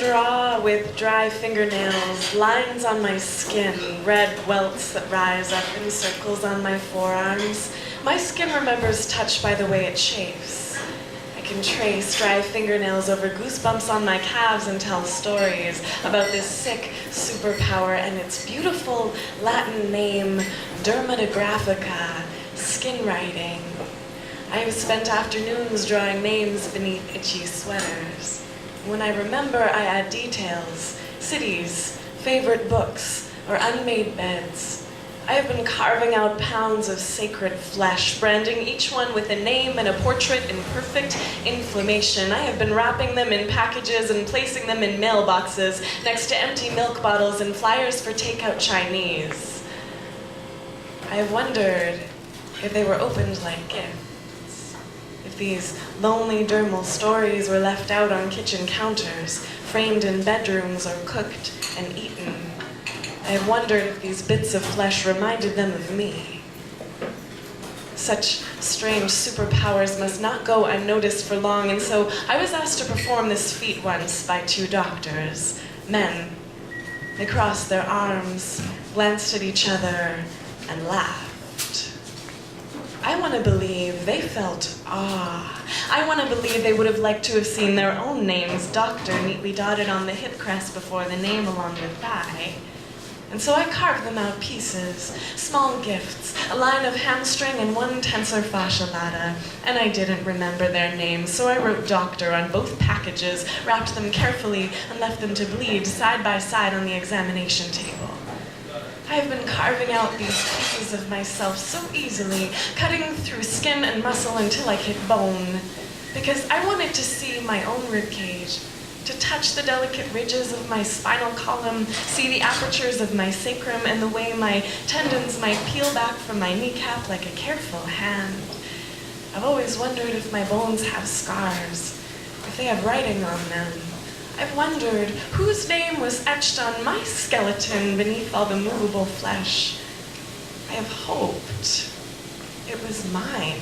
Draw with dry fingernails, lines on my skin, red welts that rise up in circles on my forearms. My skin remembers touch by the way it chafes. I can trace dry fingernails over goosebumps on my calves and tell stories about this sick superpower and its beautiful Latin name, Dermotagraphica, skin writing. I have spent afternoons drawing names beneath itchy sweaters. When I remember, I add details, cities, favorite books, or unmade beds. I have been carving out pounds of sacred flesh, branding each one with a name and a portrait in perfect inflammation. I have been wrapping them in packages and placing them in mailboxes next to empty milk bottles and flyers for takeout Chinese. I have wondered if they were opened like gifts. If these lonely dermal stories were left out on kitchen counters, framed in bedrooms, or cooked and eaten, I have wondered if these bits of flesh reminded them of me. Such strange superpowers must not go unnoticed for long, and so I was asked to perform this feat once by two doctors, men. They crossed their arms, glanced at each other, and laughed. I want to believe they felt awe. I want to believe they would have liked to have seen their own names, doctor, neatly dotted on the hip crest before the name along the thigh. And so I carved them out pieces, small gifts, a line of hamstring and one tensor fascia lata. And I didn't remember their names, so I wrote doctor on both packages, wrapped them carefully, and left them to bleed side by side on the examination table. I have been carving out these pieces of myself so easily, cutting through skin and muscle until I hit bone, because I wanted to see my own ribcage, to touch the delicate ridges of my spinal column, see the apertures of my sacrum and the way my tendons might peel back from my kneecap like a careful hand. I've always wondered if my bones have scars, if they have writing on them. I've wondered whose name was etched on my skeleton beneath all the movable flesh. I have hoped it was mine.